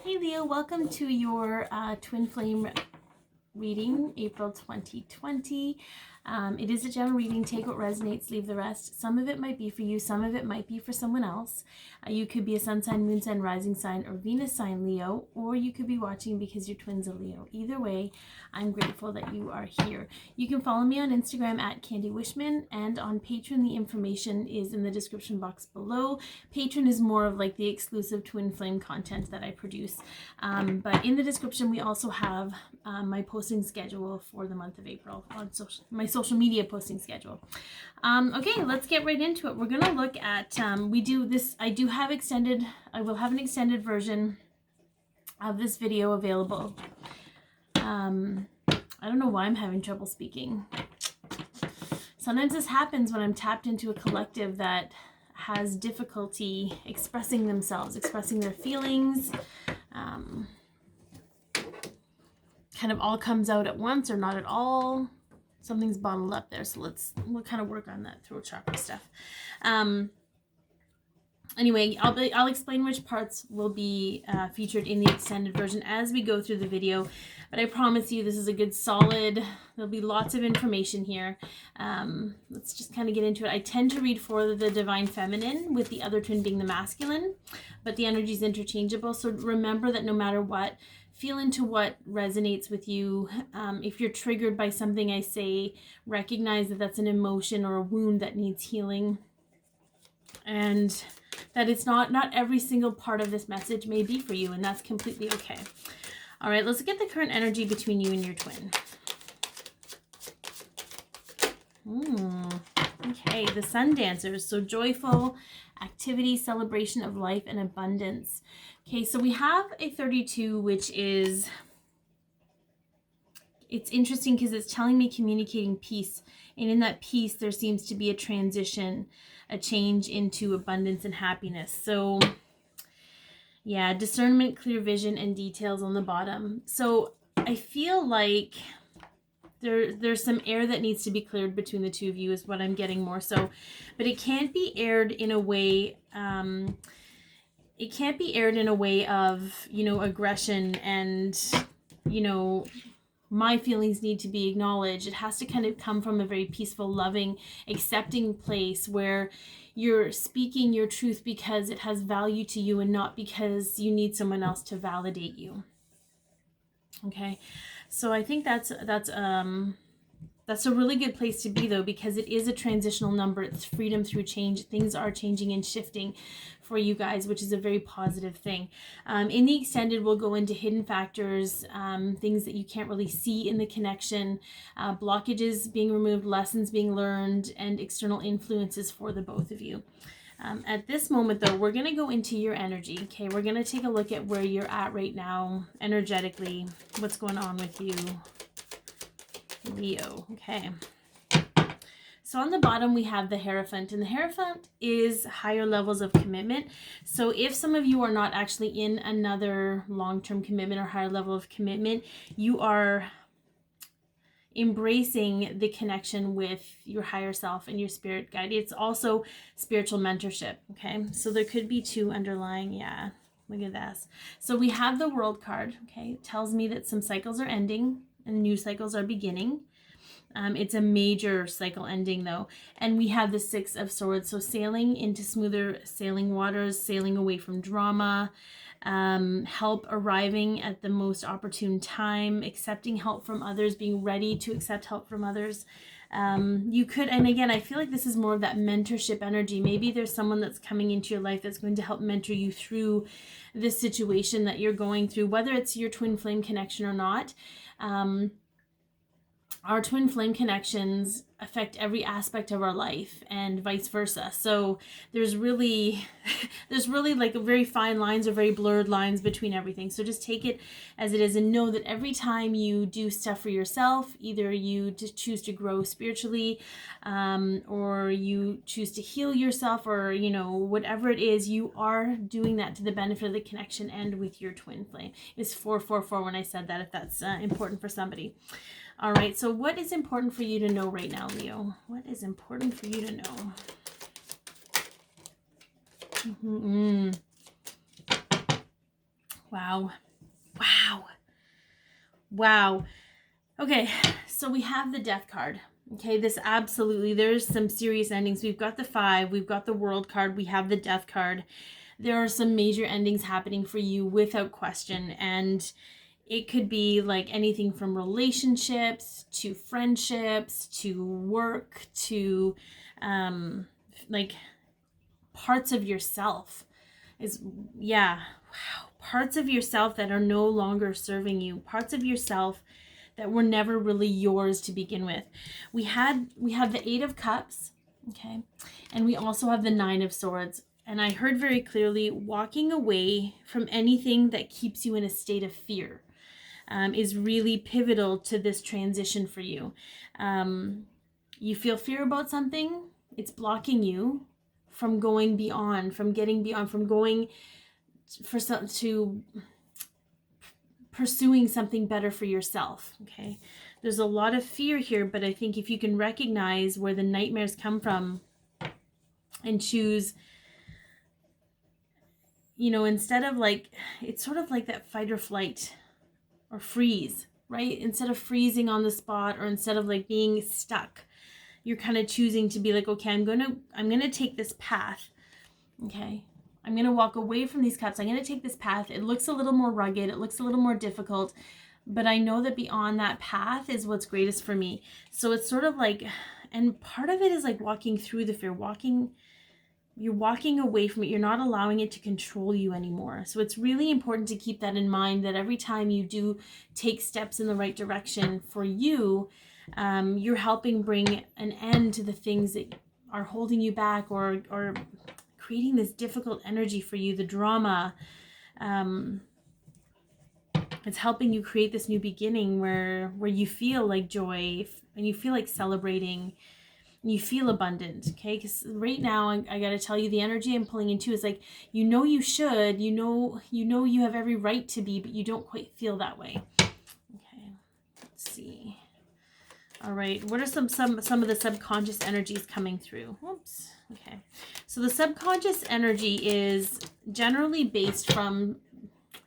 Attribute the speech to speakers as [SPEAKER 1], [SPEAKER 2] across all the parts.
[SPEAKER 1] Hey Leo, welcome to your Twin Flame reading, April 2020. It is a general reading. Take what resonates, leave the rest. Some of it might be for you, some of it might be for someone else. You could be a sun sign, moon sign, rising sign, or Venus sign Leo, or you could be watching because your twin's a Leo. Either way, I'm grateful that you are here. You can follow me on Instagram at Candy Wishman, and on Patron, the information is in the description box below. Patron is more of like the exclusive Twin Flame content that I produce. But in the description, we also have my posting schedule for the month of April on my social media posting schedule. Okay, let's get right into it. We're gonna look at I will have an extended version of this video available. I don't know why I'm having trouble speaking. Sometimes this happens when I'm tapped into a collective that has difficulty expressing themselves, expressing their feelings. Kind of all comes out at once or not at all. Something's bottled up there, so we'll kind of work on that throat chakra stuff. Anyway, I'll explain which parts will be featured in the extended version as we go through the video, but I promise you this is a good solid, there'll be lots of information here. Let's just kind of get into it. I tend to read for the divine feminine with the other twin being the masculine, but the energy is interchangeable, so remember that no matter what, feel into what resonates with you. If you're triggered by something I say, recognize that that's an emotion or a wound that needs healing, and that it's not every single part of this message may be for you, and that's completely okay. All right, let's get the current energy between you and your twin. Okay, the Sun Dancers, so joyful activity, celebration of life, and abundance. Okay, so we have a 32, which is, it's interesting because it's telling me communicating peace. And in that peace, there seems to be a transition, a change into abundance and happiness. So yeah, discernment, clear vision, and details on the bottom. So I feel like there's some air that needs to be cleared between the two of you is what I'm getting more so. But it can't be aired in a way, of, aggression and, my feelings need to be acknowledged. It has to kind of come from a very peaceful, loving, accepting place where you're speaking your truth because it has value to you and not because you need someone else to validate you. Okay, so I think that's a really good place to be, though, because it is a transitional number. It's freedom through change. Things are changing and shifting for you guys, which is a very positive thing. In the extended, we'll go into hidden factors, things that you can't really see in the connection, blockages being removed, lessons being learned, and external influences for the both of you. At this moment, though, we're going to go into your energy. Okay, we're going to take a look at where you're at right now, energetically, what's going on with you, Leo. Okay, so on the bottom we have the Hierophant, and the Hierophant is higher levels of commitment. So if some of you are not actually in another long-term commitment or higher level of commitment, you are embracing the connection with your higher self and your spirit guide. It's also spiritual mentorship. Okay, so there could be two underlying. Yeah, look at this. So we have the World card. Okay, it tells me that some cycles are ending and new cycles are beginning. It's a major cycle ending, though. And we have the Six of Swords. So sailing into smoother sailing waters, sailing away from drama, help arriving at the most opportune time, accepting help from others, being ready to accept help from others. You could, and again, I feel like this is more of that mentorship energy. Maybe there's someone that's coming into your life that's going to help mentor you through this situation that you're going through, whether it's your twin flame connection or not. Our twin flame connections affect every aspect of our life and vice versa. So there's really like very fine lines or very blurred lines between everything. So just take it as it is and know that every time you do stuff for yourself, either you just choose to grow spiritually, or you choose to heal yourself, or, whatever it is, you are doing that to the benefit of the connection and with your twin flame. It's 444 when I said that, if that's important for somebody. All right, so what is important for you to know right now, Leo? What is important for you to know? Wow. Wow. Wow. Okay, so we have the Death card. Okay, this absolutely, there's some serious endings. We've got the 5, we've got the World card, we have the Death card. There are some major endings happening for you without question, and it could be like anything from relationships to friendships to work to like parts of yourself. Wow, parts of yourself that are no longer serving you, parts of yourself that were never really yours to begin with. We have the 8 of Cups, okay, and we also have the 9 of Swords. And I heard very clearly, walking away from anything that keeps you in a state of fear is really pivotal to this transition for you. You feel fear about something, it's blocking you from going beyond, from getting beyond, from going to pursuing something better for yourself. Okay, there's a lot of fear here, but I think if you can recognize where the nightmares come from and choose, instead of like, it's sort of like that fight or flight or freeze, right? Instead of freezing on the spot, or instead of like being stuck, you're kind of choosing to be like, okay, I'm gonna take this path. Okay, I'm going to walk away from these cups. I'm going to take this path. It looks a little more rugged. It looks a little more difficult, but I know that beyond that path is what's greatest for me. So it's sort of like, and part of it is like walking through the fear, you're walking away from it. You're not allowing it to control you anymore. So it's really important to keep that in mind, that every time you do take steps in the right direction for you, you're helping bring an end to the things that are holding you back, or creating this difficult energy for you, the drama. It's helping you create this new beginning where you feel like joy, and you feel like celebrating, and you feel abundant. Okay, because right now I got to tell you, the energy I'm pulling into is like, you should, you have every right to be, but you don't quite feel that way. Okay, let's see. All right, what are some of the subconscious energies coming through? Whoops. Okay, so the subconscious energy is generally based from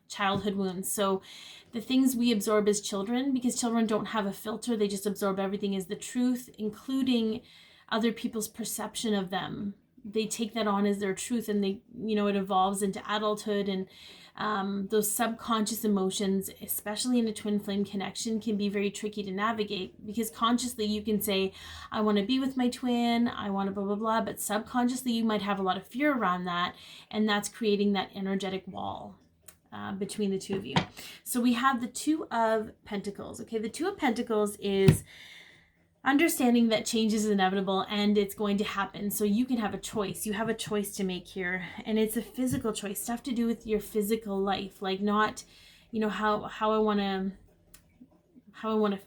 [SPEAKER 1] childhood wounds. So the things we absorb as children, because children don't have a filter, they just absorb everything as the truth, including other people's perception of them. They take that on as their truth, and they, it evolves into adulthood, and those subconscious emotions, especially in a twin flame connection, can be very tricky to navigate, because consciously you can say, I want to be with my twin, I want to blah, blah, blah, but subconsciously you might have a lot of fear around that, and that's creating that energetic wall between the two of you. So we have the 2 of Pentacles. Okay, the 2 of Pentacles is understanding that change is inevitable and it's going to happen. So you can have a choice. You have a choice to make here. And it's a physical choice, stuff to do with your physical life. Like not, how I want to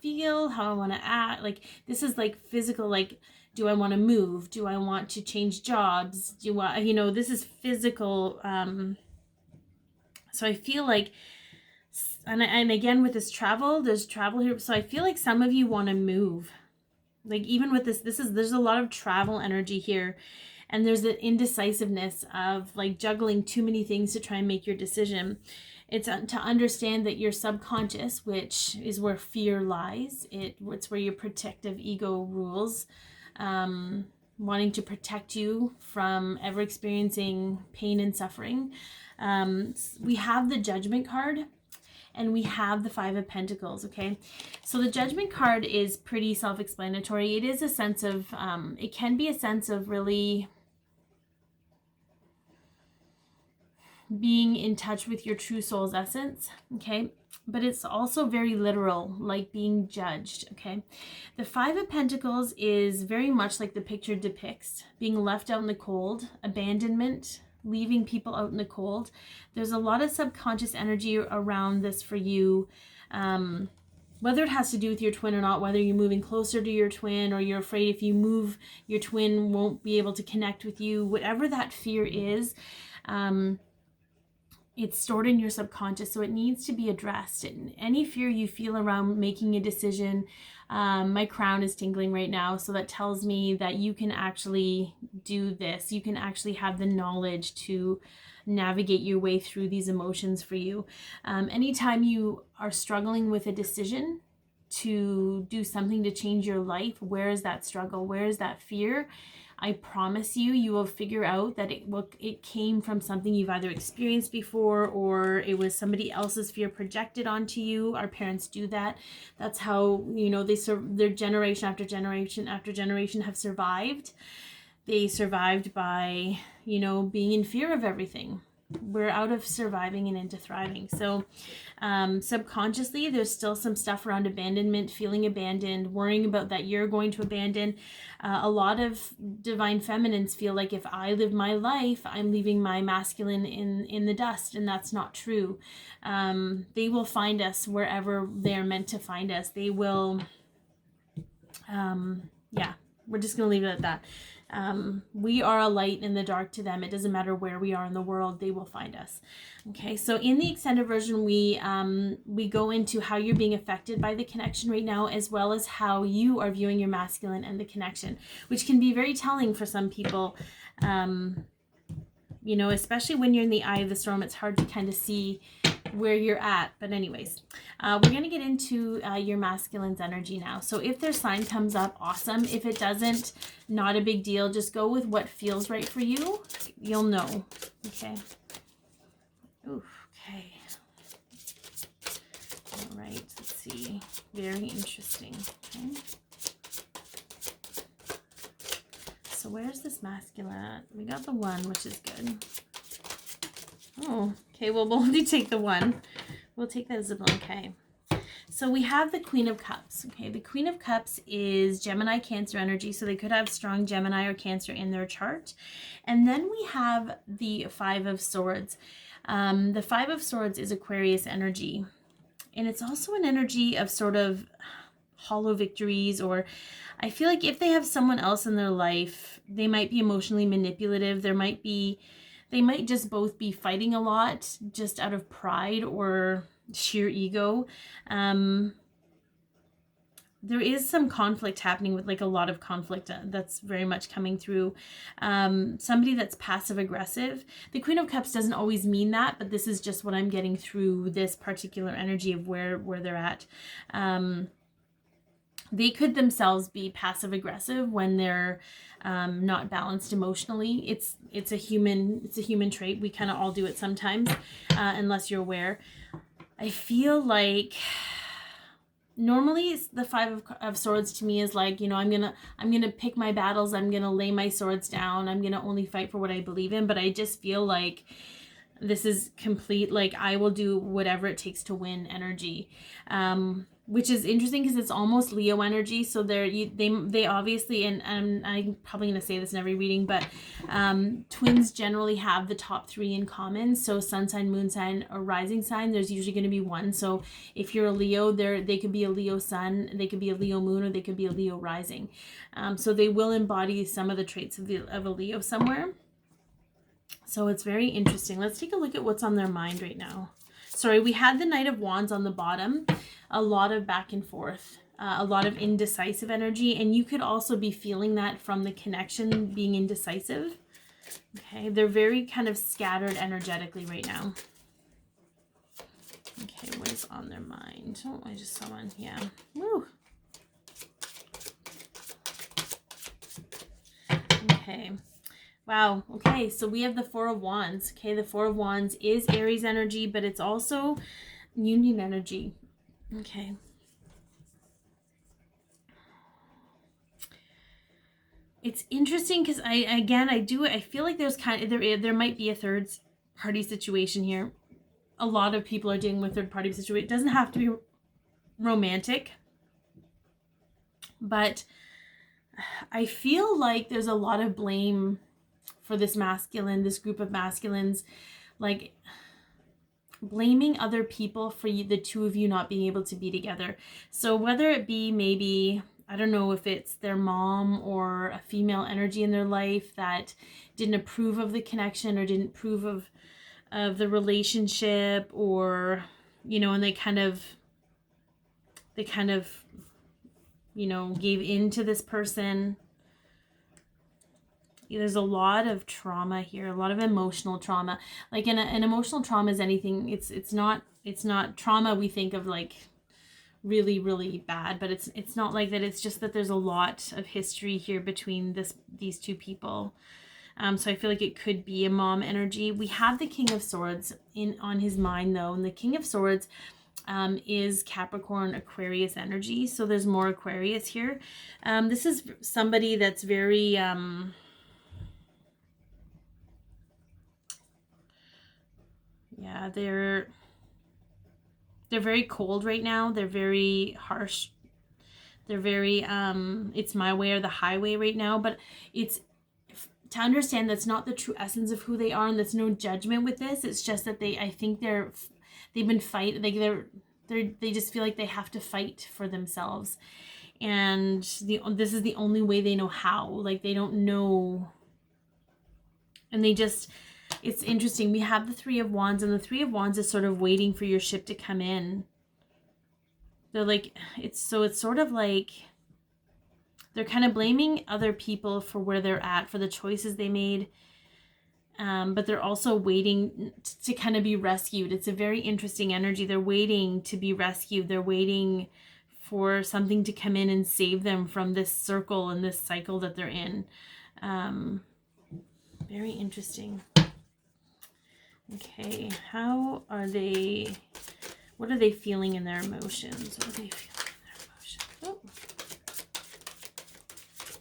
[SPEAKER 1] feel, how I want to act. Like this is like physical, like, do I want to move? Do I want to change jobs? Do I, this is physical. So I feel like, and again, with this travel, there's travel here. So I feel like some of you want to move. Like even with there's a lot of travel energy here, and there's the indecisiveness of like juggling too many things to try and make your decision. It's to understand that your subconscious, which is where fear lies, it's where your protective ego rules, wanting to protect you from ever experiencing pain and suffering. We have the Judgment card, and we have the 5 of Pentacles. Okay, so the Judgment card is pretty self-explanatory. It is a sense of, it can be a sense of really being in touch with your true soul's essence. Okay, but it's also very literal, like being judged. Okay, the 5 of Pentacles is very much like the picture depicts, being left out in the cold, abandonment, leaving people out in the cold. There's a lot of subconscious energy around this for you, whether it has to do with your twin or not, whether you're moving closer to your twin, or you're afraid if you move, your twin won't be able to connect with you, whatever that fear is. it's stored in your subconscious, so it needs to be addressed. And any fear you feel around making a decision, my crown is tingling right now, so that tells me that you can actually do this. You can actually have the knowledge to navigate your way through these emotions for you. Anytime you are struggling with a decision to do something to change your life, where is that struggle? Where is that fear? I promise you, you will figure out that it came from something you've either experienced before, or it was somebody else's fear projected onto you. Our parents do that. That's how, you know, their generation after generation after generation have survived. They survived by, you know, being in fear of everything. We're out of surviving and into thriving. So subconsciously, there's still some stuff around abandonment, feeling abandoned, worrying about that you're going to abandon. A lot of divine feminines feel like if I live my life, I'm leaving my masculine in the dust, and that's not true. They will find us wherever they're meant to find us. They will, yeah, we're just going to leave it at that. We are a light in the dark to them. It doesn't matter where we are in the world, they will find us. Okay, so in the extended version, we go into how you're being affected by the connection right now, as well as how you are viewing your masculine and the connection, which can be very telling for some people. You know, especially when you're in the eye of the storm, it's hard to kind of see where you're at. But anyways, we're going to get into your masculine's energy now. So if their sign comes up, awesome. If it doesn't, not a big deal. Just go with what feels right for you. You'll know. Okay. Oof, okay. All right. Let's see. Very interesting. Okay. So where's this masculine? We got the 1, which is good. Oh, okay. Well, we'll only take the 1. We'll take that as a okay. So we have the Queen of Cups. Okay, the Queen of Cups is Gemini, Cancer energy. So they could have strong Gemini or Cancer in their chart. And then we have the 5 of Swords. The 5 of Swords is Aquarius energy. And it's also an energy of sort of hollow victories, or I feel like if they have someone else in their life, they might be emotionally manipulative. They might just both be fighting a lot just out of pride or sheer ego. There is some conflict happening, with like a lot of conflict that's very much coming through. Somebody that's passive aggressive. The Queen of Cups doesn't always mean that, but this is just what I'm getting through this particular energy of where they're at. They could themselves be passive aggressive when they're not balanced emotionally. It's a human trait. We kind of all do it sometimes, unless you're aware. I feel like normally the 5 of Swords to me is like, you know, I'm gonna pick my battles. I'm gonna lay my swords down. I'm gonna only fight for what I believe in. But I just feel like this is complete, like, I will do whatever it takes to win energy. Which is interesting because it's almost Leo energy. So they obviously, and I'm probably going to say this in every reading, but twins generally have the top 3 in common. So sun sign, moon sign, or rising sign, there's usually going to be 1. So if you're a Leo, they could be a Leo sun, they could be a Leo moon, or they could be a Leo rising. So they will embody some of the traits of a Leo somewhere. So it's very interesting. Let's take a look at what's on their mind right now. Sorry, we had the Knight of Wands on the bottom. A lot of back and forth, a lot of indecisive energy. And you could also be feeling that from the connection being indecisive. Okay, they're very kind of scattered energetically right now. Okay, what is on their mind? Oh, I just saw one. Yeah. Woo. Okay. Wow. Okay, so we have the 4 of Wands. Okay, the 4 of Wands is Aries energy, but it's also union energy. Okay. It's interesting because I feel like there's there might be a third party situation here. A lot of people are dealing with third party situation. It doesn't have to be romantic, but I feel like there's a lot of blame for this group of masculines, like blaming other people for the 2 of you not being able to be together. So whether it be maybe, I don't know if it's their mom or a female energy in their life that didn't approve of the connection or didn't approve of the relationship, or, you know, and they kind of, you know, gave in to this person. There's a lot of trauma here, a lot of emotional trauma. Like an emotional trauma is anything. It's not trauma we think of like really, really bad, but it's not like that. It's just that there's a lot of history here between these two people. So I feel like it could be a mom energy. We have the King of Swords on his mind though, and the King of Swords is Capricorn Aquarius energy. So there's more Aquarius here. This is somebody that's very yeah, they're very cold right now. They're very harsh. They're very it's my way or the highway right now, but it's to understand that's not the true essence of who they are, and there's no judgment with this. It's just that I think they've been fighting, like they just feel like they have to fight for themselves, and this is the only way they know how. Like they don't know, and it's interesting. We have the Three of Wands, and the Three of Wands is sort of waiting for your ship to come in. They're like, it's sort of like they're kind of blaming other people for where they're at, for the choices they made. But they're also waiting to kind of be rescued. It's a very interesting energy. They're waiting to be rescued. They're waiting for something to come in and save them from this circle and this cycle that they're in. Very interesting. Okay, what are they feeling in their emotions? What are they feeling in their emotions? Oh.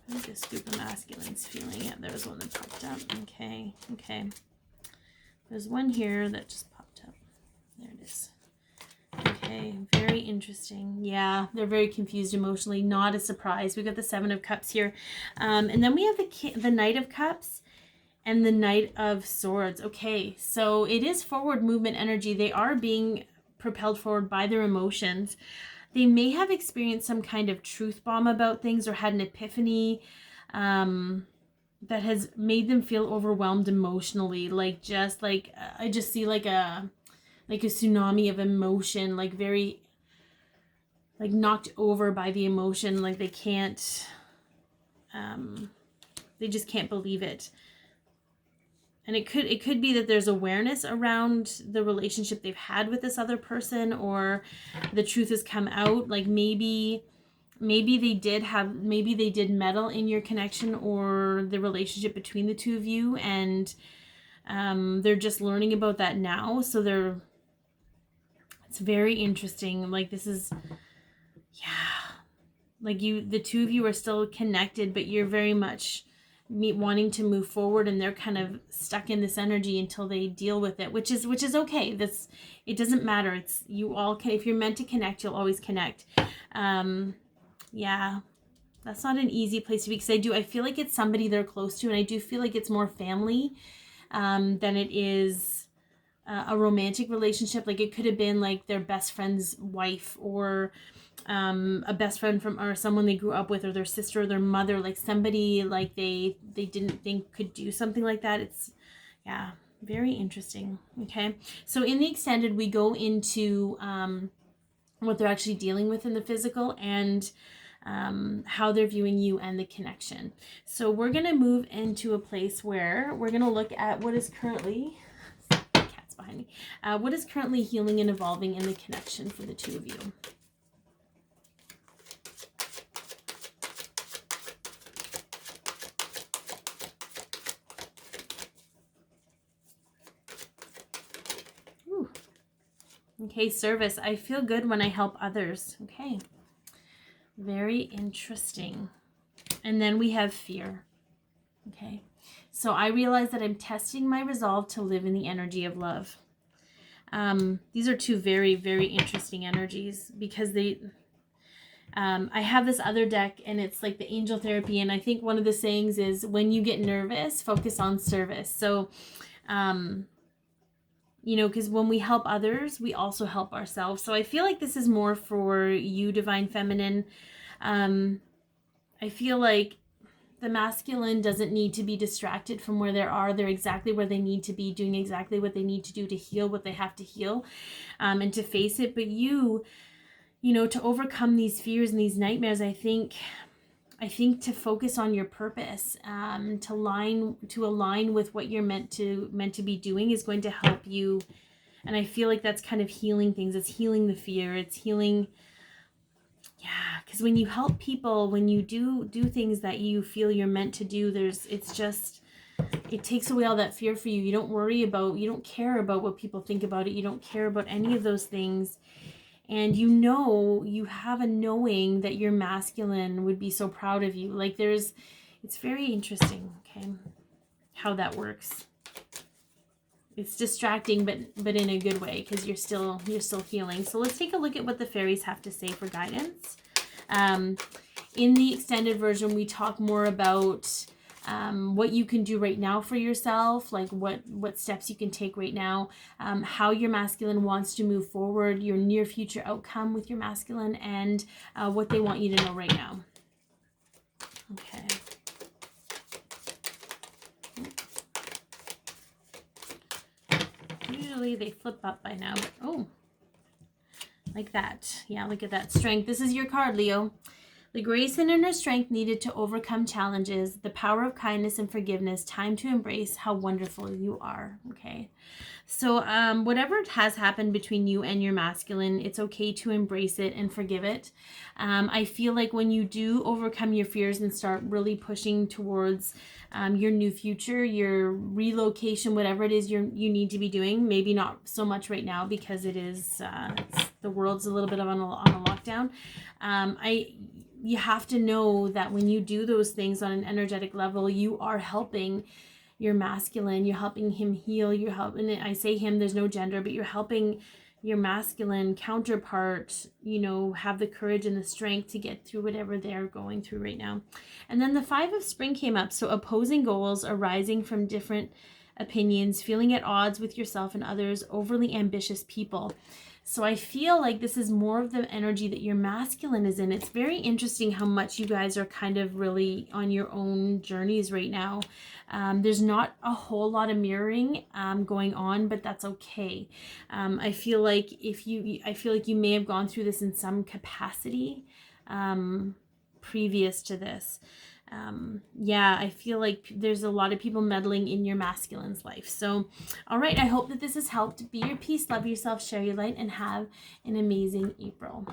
[SPEAKER 1] I think a scoop of masculine's feeling it. There was one that popped up. Okay. There's one here that just popped up. There it is. Okay, very interesting. Yeah, they're very confused emotionally. Not a surprise. We got the Seven of Cups here. And then we have the Knight of Cups and the Knight of Swords. Okay, so it is forward movement energy. They are being propelled forward by their emotions. They may have experienced some kind of truth bomb about things, or had an epiphany that has made them feel overwhelmed emotionally. I just see like a tsunami of emotion, like very like knocked over by the emotion. Like they can't, they just can't believe it. And it could be that there's awareness around the relationship they've had with this other person, or the truth has come out. Like maybe they did meddle in your connection or the relationship between the two of you, and they're just learning about that now. So it's very interesting. Like this is, yeah, like the two of you are still connected, but you're very much wanting to move forward, and they're kind of stuck in this energy until they deal with it, which is okay. It doesn't matter. It's, you all can, if you're meant to connect, you'll always connect. Yeah, that's not an easy place to be, because I feel like it's somebody they're close to, and I do feel like it's more family than it is a romantic relationship. Like it could have been like their best friend's wife, or a best friend or someone they grew up with, or their sister or their mother, like somebody like they didn't think could do something like that. It's, yeah, very interesting. Okay, so in the extended, we go into what they're actually dealing with in the physical, and how they're viewing you and the connection. So we're going to move into a place where we're going to look at what is currently, cat's behind me, what is currently healing and evolving in the connection for the two of you. Okay, service. I feel good when I help others. Okay. Very interesting. And then we have fear. Okay. So I realize that I'm testing my resolve to live in the energy of love. These are two very, very interesting energies, because I have this other deck, and it's like the angel therapy. And I think one of the sayings is, when you get nervous, focus on service. So, you know, because when we help others, we also help ourselves. So I feel like this is more for you, Divine Feminine. I feel like the masculine doesn't need to be distracted from where they are. They're exactly where they need to be, doing exactly what they need to do to heal what they have to heal, and to face it. But you know, to overcome these fears and these nightmares, I think to focus on your purpose, to align with what you're meant to be doing is going to help you. And I feel like that's kind of healing things. It's healing the fear. It's healing. Yeah, because when you help people, when you do things that you feel you're meant to do, it takes away all that fear for you. You don't care about what people think about it. You don't care about any of those things. And you have a knowing that your masculine would be so proud of you. Like it's very interesting, okay, how that works. It's distracting, but in a good way, because you're still healing. So let's take a look at what the fairies have to say for guidance. In the extended version, we talk more about what you can do right now for yourself, like what steps you can take right now, how your masculine wants to move forward, your near future outcome with your masculine, and what they want you to know right now. Okay. Usually they flip up by now, but oh, like that. Yeah, look at that. Strength. This is your card, Leo. The grace and inner strength needed to overcome challenges, the power of kindness and forgiveness, time to embrace how wonderful you are. Okay. So whatever has happened between you and your masculine, it's okay to embrace it and forgive it. I feel like when you do overcome your fears and start really pushing towards your new future, your relocation, whatever it is you need to be doing, maybe not so much right now because it is the world's a little bit on a lockdown. You have to know that when you do those things on an energetic level, you are helping your masculine, you're helping him heal, you're helping, I say him, there's no gender, but you're helping your masculine counterpart, have the courage and the strength to get through whatever they're going through right now. And then the 5 of Spring came up. So opposing goals arising from different opinions, feeling at odds with yourself and others, overly ambitious people. So I feel like this is more of the energy that your masculine is in. It's very interesting how much you guys are kind of really on your own journeys right now. There's not a whole lot of mirroring going on, but that's okay. I feel like you may have gone through this in some capacity previous to this. I feel like there's a lot of people meddling in your masculine's life. So, all right, I hope that this has helped. Be your peace, love yourself, share your light, and have an amazing April.